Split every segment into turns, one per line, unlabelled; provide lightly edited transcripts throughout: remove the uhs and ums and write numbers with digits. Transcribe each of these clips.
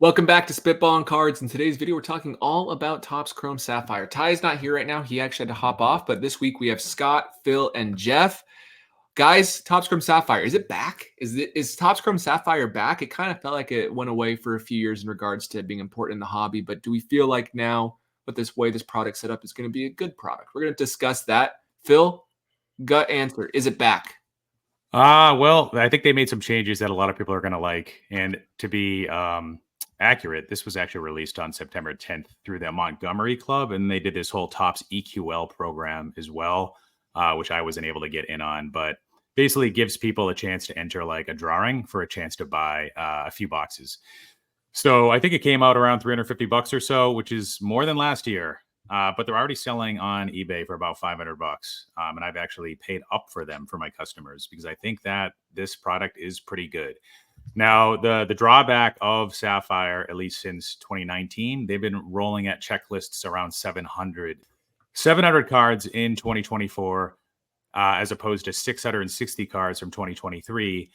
Welcome back to Spitballin Cards. In today's video, we're talking all about Topps Chrome Sapphire. Ty is not here right now. He actually had to hop off, but this week we have Scott, Phil, and Jeff. Guys, Topps Chrome Sapphire, is it back? Is Topps Chrome Sapphire back? It kind of felt like it went away for a few years in regards to being important in the hobby, but do we feel like now with this way this product set up is going to be a good product? We're going to discuss that. Phil, gut answer, is it back?
Well, I think they made some changes that a lot of people are going to like. And to be accurate, this was actually released on September 10th through the Montgomery Club. And they did this whole Topps EQL program as well, which I wasn't able to get in on. But basically gives people a chance to enter like a drawing for a chance to buy a few boxes. So I think it came out around $350 or so, which is more than last year. But they're already selling on eBay for about $500. And I've actually paid up for them for my customers because I think that this product is pretty good. Now, the drawback of Sapphire, at least since 2019, they've been rolling at checklists around 700 cards in 2024, as opposed to 660 cards from 2023.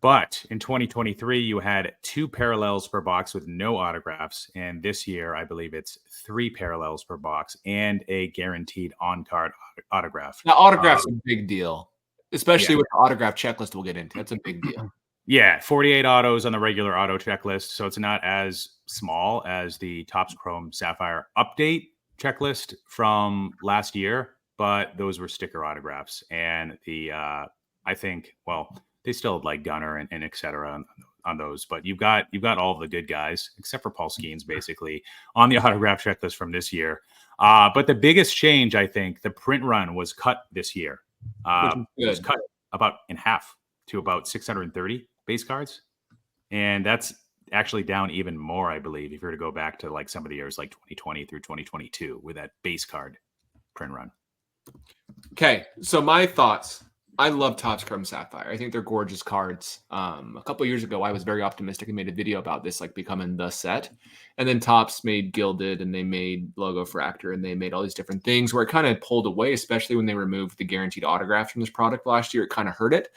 But in 2023, you had 2 parallels per box with no autographs. And this year, I believe it's 3 parallels per box and a guaranteed on-card autograph.
Now, autograph's a big deal, especially with the autograph checklist we'll get into. That's a big deal.
Yeah, 48 autos on the regular auto checklist. So it's not as small as the Topps Chrome Sapphire update checklist from last year, but those were sticker autographs. And I think, well, they still like Gunner and et cetera on those, but you've got all of the good guys except for Paul Skeens basically on the autograph checklist from this year. But the biggest change, I think, the print run was cut this year. It was cut about in half to about 630 base cards, and that's actually down even more, I believe, if you were to go back to like some of the years like 2020 through 2022 with that base card print run.
Okay, so my thoughts. I love Topps Chrome Sapphire. I think they're gorgeous cards. A couple of years ago, I was very optimistic and made a video about this, like becoming the set. And then Topps made Gilded, and they made Logo Fractor, and they made all these different things where it kind of pulled away, especially when they removed the guaranteed autographs from this product last year. It kind of hurt it.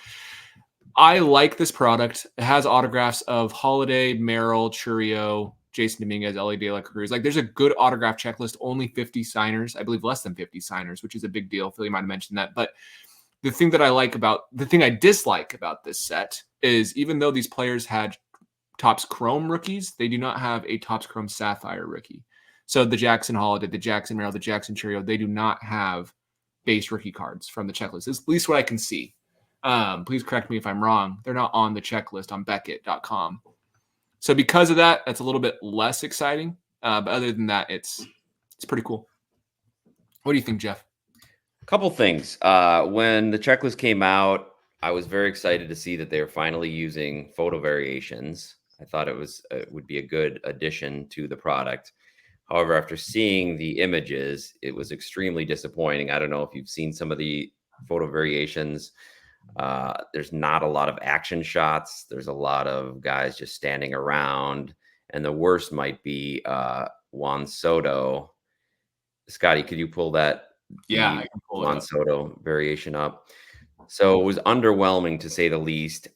I like this product. It has autographs of Holiday, Merrill, Churio, Jason Dominguez, Ellie De La Cruz. Like, there's a good autograph checklist, only 50 signers. I believe less than 50 signers, which is a big deal. Philly might have mentioned that. But the thing I dislike about this set is even though these players had Topps Chrome rookies, they do not have a Topps Chrome Sapphire rookie. So the Jackson Holiday, the Jackson Merrill, the Jackson Churio, they do not have base rookie cards from the checklist. It's at least what I can see. Please correct me if I'm wrong. They're not on the checklist on Beckett.com. So because of that, that's a little bit less exciting. But other than that, it's pretty cool. What do you think, Jeff?
Couple things. When the checklist came out, I was very excited to see that they were finally using photo variations. I thought it would be a good addition to the product. However, after seeing the images, it was extremely disappointing. I don't know if you've seen some of the photo variations. There's not a lot of action shots. There's a lot of guys just standing around. And the worst might be Juan Soto. Scotty, could you pull that?
Yeah, I can pull
Juan Soto variation up. So it was underwhelming to say the least.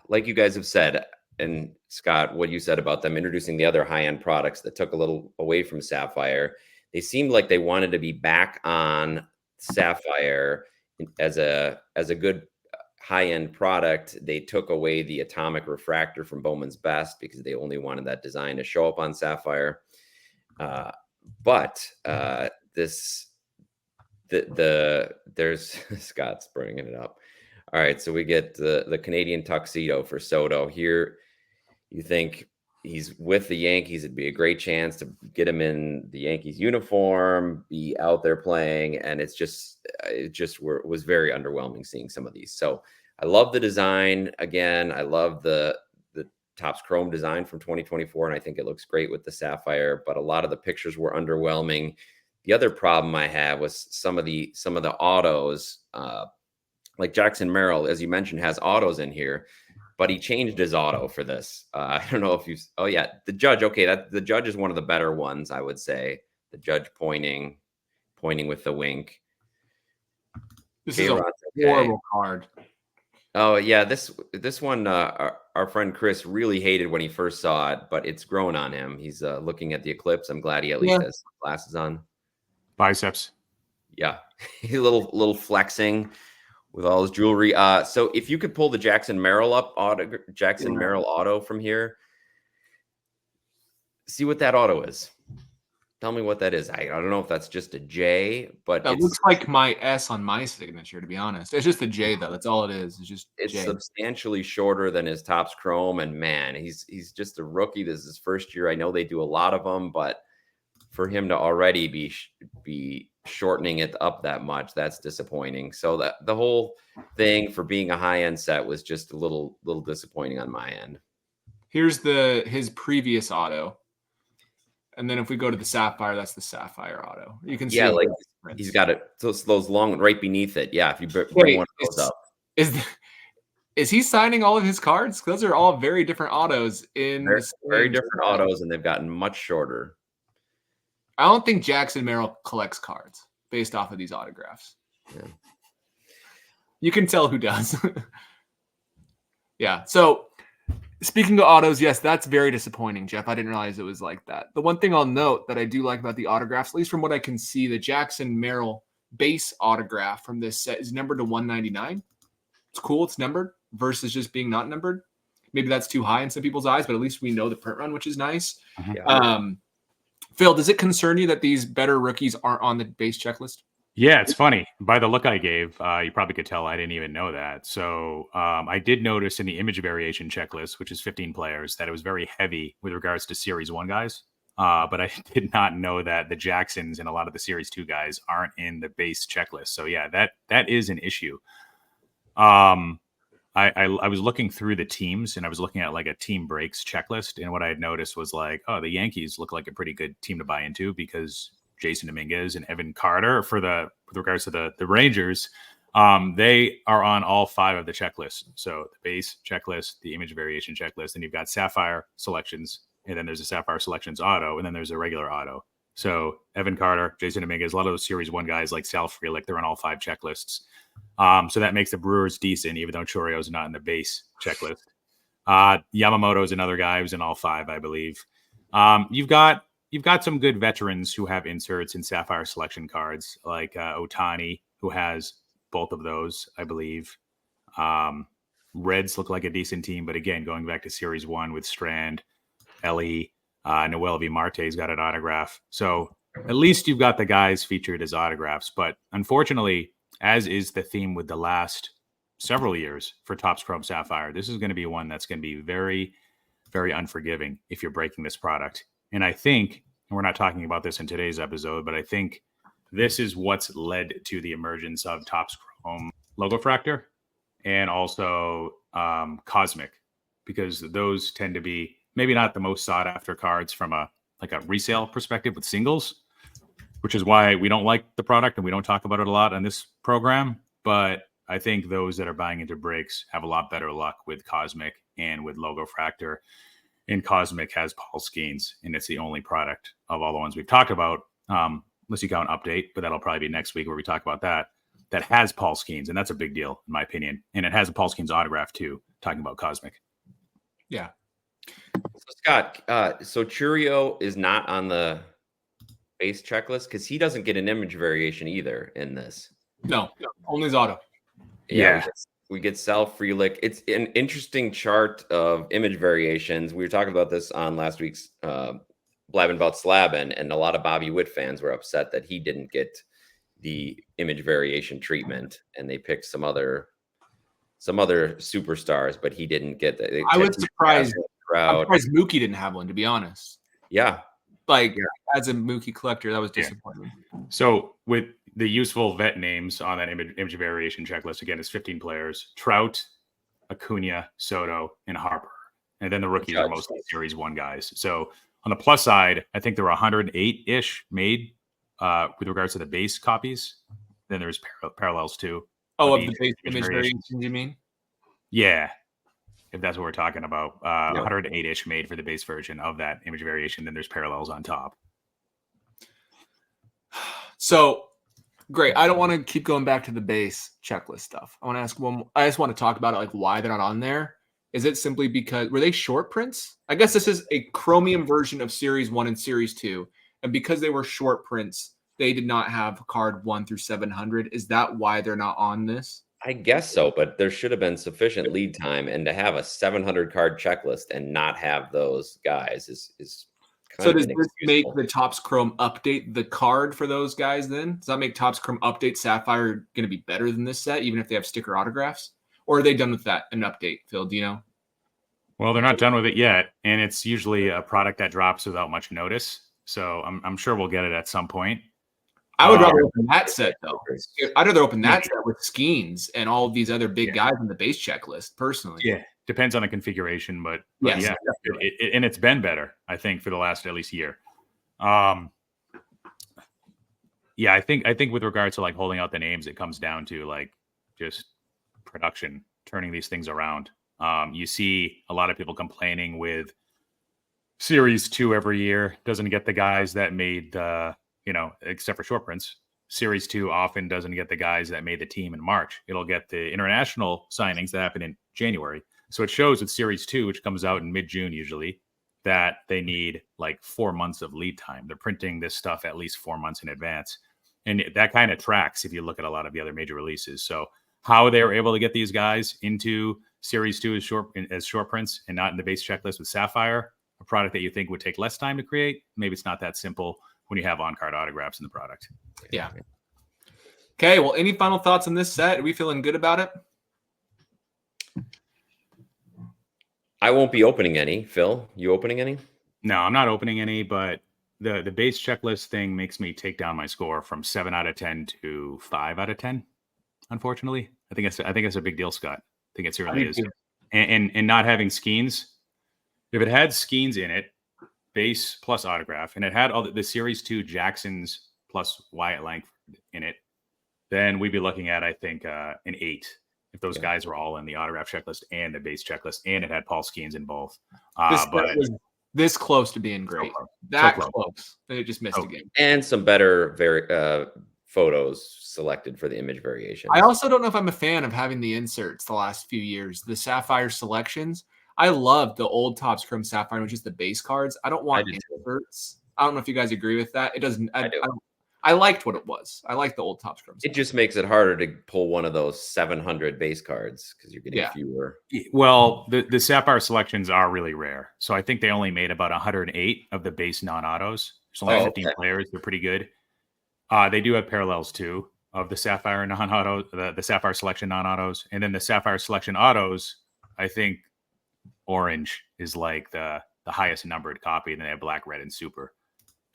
Like you guys have said, and Scott, what you said about them introducing the other high-end products that took a little away from Sapphire, they seemed like they wanted to be back on Sapphire as a good high-end product. They took away the atomic refractor from Bowman's Best because they only wanted that design to show up on Sapphire. But there's Scott's bringing it up. All right, so we get the Canadian tuxedo for Soto here. You think he's with the Yankees? It'd be a great chance to get him in the Yankees uniform, be out there playing, and it was very underwhelming seeing some of these. So I love the design. Again, I love the Topps Chrome design from 2024, and I think it looks great with the Sapphire, but a lot of the pictures were underwhelming. The other problem I have was some of the autos, like Jackson Merrill, as you mentioned, has autos in here, but he changed his auto for this. I don't know if the Judge. Okay, the Judge is one of the better ones, I would say. The Judge pointing with the wink.
This is a horrible card.
Oh yeah, this one our friend Chris really hated when he first saw it, but it's grown on him. He's looking at the eclipse. I'm glad he at least
Yeah.
has glasses on.
Biceps.
Yeah, a little flexing with all his jewelry. So if you could pull the Jackson Merrill auto from here, see what that auto is. Tell me what that is. I don't know if that's just a J, but
That looks like my S on my signature, to be honest. It's just a J, though. That's all it is. It's just
it's
J.
substantially shorter than his Topps Chrome. And man, he's just a rookie. This is his first year. I know they do a lot of them, but for him to already be shortening it up that much, that's disappointing. So that the whole thing for being a high end set was just a little disappointing on my end.
Here's his previous auto. And then if we go to the Sapphire, that's the Sapphire auto. You can see
like he's got it. Those long right beneath it. Yeah, if you bring one of those up.
Is he signing all of his cards? Those are all very different autos in
very different autos, and they've gotten much shorter.
I don't think Jackson Merrill collects cards based off of these autographs.
Yeah.
You can tell who does. Yeah. So speaking of autos, yes, that's very disappointing, Jeff. I didn't realize it was like that. The one thing I'll note that I do like about the autographs, at least from what I can see, the Jackson Merrill base autograph from this set is numbered to 199. It's cool. It's numbered versus just being not numbered. Maybe that's too high in some people's eyes, but at least we know the print run, which is nice.
Yeah.
Phil, does it concern you that these better rookies aren't on the base checklist?
Yeah, it's funny. By the look I gave, you probably could tell I didn't even know that. So I did notice in the image variation checklist, which is 15 players, that it was very heavy with regards to Series 1 guys. But I did not know that the Jacksons and a lot of the Series 2 guys aren't in the base checklist. So yeah, that is an issue. I was looking through the teams and I was looking at like a team breaks checklist. And what I had noticed was like, oh, the Yankees look like a pretty good team to buy into because Jason Dominguez and Evan Carter with regards to the Rangers, they are on all 5 of the checklists. So the base checklist, the image variation checklist, and you've got Sapphire selections, and then there's a Sapphire selections auto, and then there's a regular auto. So Evan Carter, Jason Dominguez, a lot of those Series 1 guys like Sal Frelick, they're on all 5 checklists. So that makes the Brewers decent, even though Chorio's not in the base checklist. Yamamoto is another guy who's in all 5, I believe. You've got some good veterans who have inserts in Sapphire selection cards, like Ohtani, who has both of those, I believe. Reds look like a decent team, but again, going back to Series 1 with Strand, Ellie, Noel V. Marte's got an autograph. So at least you've got the guys featured as autographs. But unfortunately, as is the theme with the last several years for Topps Chrome Sapphire, this is going to be one that's going to be very, very unforgiving if you're breaking this product. And I think, and we're not talking about this in today's episode, but I think this is what's led to the emergence of Topps Chrome Logo Fractor and also Cosmic, because those tend to be maybe not the most sought after cards from a resale perspective with singles, which is why we don't like the product and we don't talk about it a lot on this program. But I think those that are buying into breaks have a lot better luck with Cosmic and with Logo Fractor. And Cosmic has Paul Skeens, and it's the only product of all the ones we've talked about, unless you count Update, but that'll probably be next week where we talk about that has Paul Skeens, and that's a big deal in my opinion. And it has a Paul Skeens autograph too, talking about Cosmic.
Yeah.
So Scott, so Churio is not on the base checklist because he doesn't get an image variation either in this.
No, only his auto.
Yeah. We get Sal Frelick. It's an interesting chart of image variations. We were talking about this on last week's Blabbing About Slabbin', and a lot of Bobby Witt fans were upset that he didn't get the image variation treatment, and they picked some other superstars, but he didn't get that.
I was surprised. I'm surprised Mookie didn't have one, to be honest.
Yeah.
As a Mookie collector, that was disappointing.
Yeah. So with the useful vet names on that image variation checklist, again, is 15 players: Trout, Acuna, Soto, and Harper. And then the rookies are mostly Series 1 guys. So on the plus side, I think there were 108-ish made with regards to the base copies. Then there's parallels too.
Oh, of the base image variations, you mean?
Yeah. If that's what we're talking about. 108-ish made for the base version of that image variation. Then there's parallels on top.
So Great. I don't want to keep going back to the base checklist stuff. I want to ask one. I just want to talk about it, like why they're not on there. Is it simply because were they short prints? I guess this is a chromium version of Series 1 and Series 2. And because they were short prints, they did not have card 1 through 700. Is that why they're not on this?
I guess so, but there should have been sufficient lead time, and to have a 700 card checklist and not have those guys is kind
So
of
does this make
inexcusable.
the Topps Chrome update the card for those guys then? Does that make Topps Chrome update Sapphire going to be better than this set, even if they have sticker autographs? Or are they done with that, an update, Phil? Do you know?
Well, they're not done with it yet, and it's usually a product that drops without much notice. So I'm sure we'll get it at some point.
I would rather open that set, though.
Yeah.
I'd rather open that set with Skeens and all of these other big guys in the base checklist, personally.
Yeah, depends on the configuration, but
Yes,
yeah, and it's been better, I think, for the last at least year. Yeah, I think with regards to like holding out the names, it comes down to like just production, turning these things around. You see a lot of people complaining with Series 2 every year doesn't get the guys that made except for short prints. Series 2 often doesn't get the guys that made the team in March. It'll get the international signings that happen in January. So it shows with Series 2, which comes out in mid-June usually, that they need like 4 months of lead time. They're printing this stuff at least 4 months in advance. And that kind of tracks if you look at a lot of the other major releases. So how they were able to get these guys into Series 2 as short prints and not in the base checklist with Sapphire, a product that you think would take less time to create, maybe it's not that simple when you have on-card autographs in the product.
Yeah. Okay, well, any final thoughts on this set? Are we feeling good about it?
I won't be opening any. Phil, you opening any?
No, I'm not opening any, but the base checklist thing makes me take down my score from 7 out of 10 to 5 out of 10. Unfortunately, I think it's a big deal, Scott. I think it really is. And not having Skeens, if it had Skeens in it, base plus autograph, and it had all the Series 2 Jacksons plus Wyatt Langford in it, then we'd be looking at, I think, an 8 if those guys were all in the autograph checklist and the base checklist, and it had Paul Skeens in both.
But was this close to being great. That close. And it just missed again.
And some better photos selected for the image variation.
I also don't know if I'm a fan of having the inserts the last few years. The Sapphire selections. I love the old Topps Chrome Sapphire, which is the base cards. I don't want inserts. I don't know if you guys agree with that. It doesn't. I liked what it was. I like the old Topps Chrome Sapphire.
It just makes it harder to pull one of those 700 base cards because you're getting fewer.
Well, the Sapphire selections are really rare. So I think they only made about 108 of the base non-autos. There's only 15 players. They're pretty good. They do have parallels too of the Sapphire non-auto, the Sapphire selection non-autos, and then the Sapphire selection autos. I think orange is like the highest numbered copy, and then they have black, red, and super.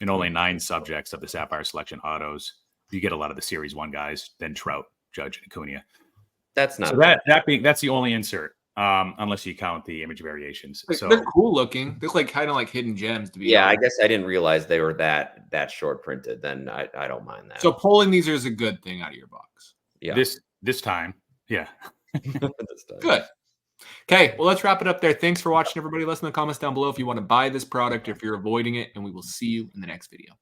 And only 9 subjects of the Sapphire selection autos. You get a lot of the Series 1 guys, then Trout, Judge, and Acuna.
That's not
so that's the only insert, unless you count the image variations. So
they're cool looking. They're like kind of like hidden gems to be.
Yeah, honest. I guess I didn't realize they were that short printed. Then I don't mind that.
So pulling these is a good thing out of your box.
Yeah.
This time, yeah.
Good. Okay, well, let's wrap it up there. Thanks for watching, everybody. Let us know in the comments down below if you want to buy this product or if you're avoiding it, and we will see you in the next video.